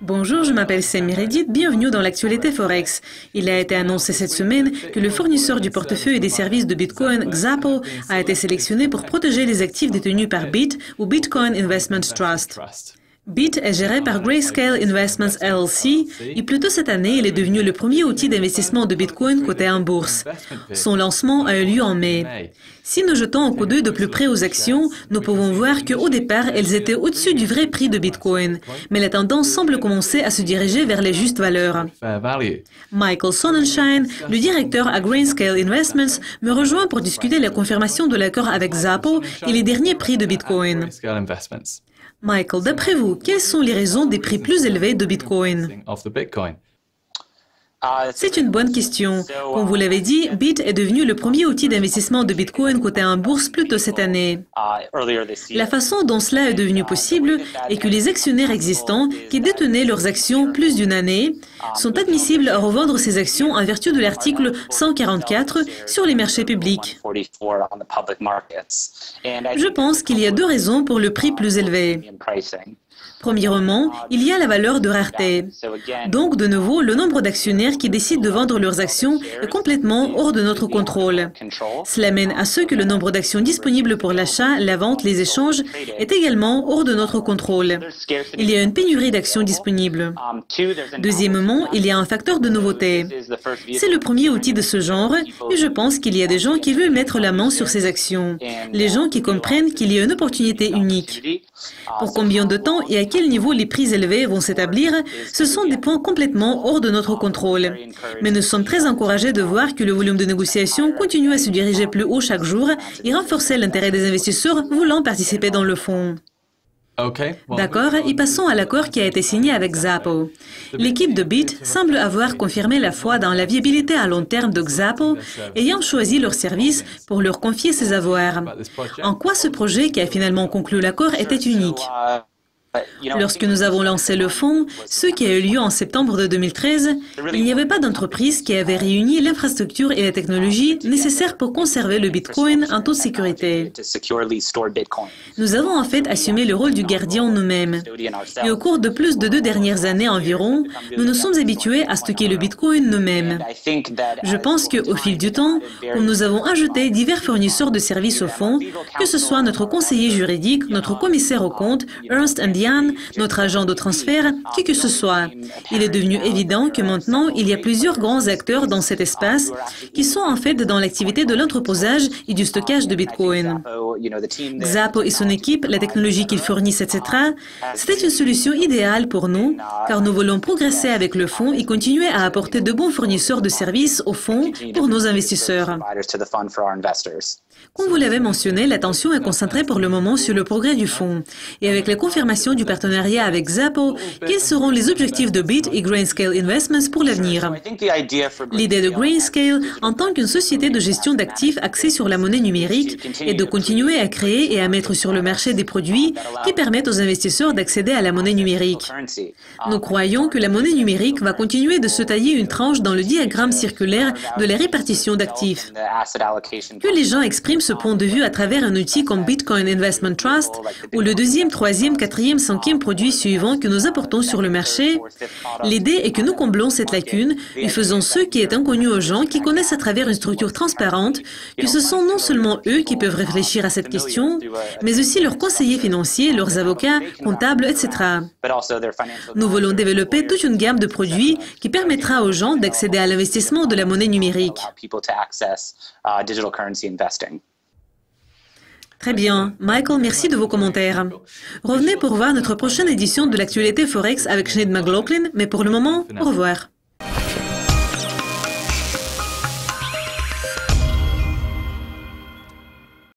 Bonjour, je m'appelle Sam Meredith, bienvenue dans l'actualité Forex. Il a été annoncé cette semaine que le fournisseur du portefeuille et des services de Bitcoin, Xapo, a été sélectionné pour protéger les actifs détenus par Bit ou Bitcoin Investment Trust. Bit est géré par Grayscale Investments LLC et plus tôt cette année, il est devenu le premier outil d'investissement de Bitcoin coté en bourse. Son lancement a eu lieu en mai. Si nous jetons un coup d'œil de plus près aux actions, nous pouvons voir qu'au départ, elles étaient au-dessus du vrai prix de Bitcoin, mais la tendance semble commencer à se diriger vers les justes valeurs. Michael Sonnenschein, le directeur à Grayscale Investments, me rejoint pour discuter la confirmation de l'accord avec Xapo et les derniers prix de Bitcoin. Michael, d'après vous, quelles sont les raisons des prix plus élevés de Bitcoin? C'est une bonne question. Comme vous l'avez dit, Bit est devenu le premier outil d'investissement de Bitcoin coté en bourse plus tôt cette année. La façon dont cela est devenu possible est que les actionnaires existants qui détenaient leurs actions plus d'une année sont admissibles à revendre ces actions en vertu de l'article 144 sur les marchés publics. Je pense qu'il y a deux raisons pour le prix plus élevé. Premièrement, il y a la valeur de rareté. Donc, de nouveau, le nombre d'actionnaires qui décident de vendre leurs actions est complètement hors de notre contrôle. Cela mène à ce que le nombre d'actions disponibles pour l'achat, la vente, les échanges est également hors de notre contrôle. Il y a une pénurie d'actions disponibles. Deuxièmement, il y a un facteur de nouveauté. C'est le premier outil de ce genre et je pense qu'il y a des gens qui veulent mettre la main sur ces actions. Les gens qui comprennent qu'il y a une opportunité unique. Pour combien de temps et à quel niveau les prix élevés vont s'établir, ce sont des points complètement hors de notre contrôle. Mais nous sommes très encouragés de voir que le volume de négociation continue à se diriger plus haut chaque jour et renforcer l'intérêt des investisseurs voulant participer dans le fonds. D'accord, et passons à l'accord qui a été signé avec Xapo. L'équipe de Bit semble avoir confirmé la foi dans la viabilité à long terme de Xapo, ayant choisi leur service pour leur confier ses avoirs. En quoi ce projet qui a finalement conclu l'accord était unique? Lorsque nous avons lancé le fonds, ce qui a eu lieu en septembre de 2013, il n'y avait pas d'entreprise qui avait réuni l'infrastructure et la technologie nécessaires pour conserver le Bitcoin en toute sécurité. Nous avons en fait assumé le rôle du gardien nous-mêmes. Et au cours de plus de 2 dernières années environ, nous nous sommes habitués à stocker le Bitcoin nous-mêmes. Je pense qu'au fil du temps, comme nous avons ajouté divers fournisseurs de services au fonds, que ce soit notre conseiller juridique, notre commissaire aux comptes, Ernst & Young, notre agent de transfert, qui que ce soit. Il est devenu évident que maintenant, il y a plusieurs grands acteurs dans cet espace qui sont en fait dans l'activité de l'entreposage et du stockage de Bitcoin. Xapo et son équipe, la technologie qu'ils fournissent, etc., c'était une solution idéale pour nous, car nous voulons progresser avec le fonds et continuer à apporter de bons fournisseurs de services au fonds pour nos investisseurs. Comme vous l'avez mentionné, l'attention est concentrée pour le moment sur le progrès du fonds. Et avec la confirmation du partenariat avec Xapo, quels seront les objectifs de Bit et Grayscale Investments pour l'avenir? L'idée de Grayscale, en tant qu'une société de gestion d'actifs axée sur la monnaie numérique, est de continuer à créer et à mettre sur le marché des produits qui permettent aux investisseurs d'accéder à la monnaie numérique. Nous croyons que la monnaie numérique va continuer de se tailler une tranche dans le diagramme circulaire de la répartition d'actifs. Que les gens expriment ce point de vue à travers un outil comme Bitcoin Investment Trust ou le deuxième, troisième, quatrième, cinquième produit suivant que nous apportons sur le marché, l'idée est que nous comblons cette lacune et faisons ce qui est inconnu aux gens qui connaissent à travers une structure transparente que ce sont non seulement eux qui peuvent réfléchir à cette question, mais aussi leurs conseillers financiers, leurs avocats, comptables, etc. Nous voulons développer toute une gamme de produits qui permettra aux gens d'accéder à l'investissement de la monnaie numérique. Très bien. Michael, merci de vos commentaires. Revenez pour voir notre prochaine édition de l'actualité Forex avec Sinead McLaughlin, mais pour le moment, au revoir.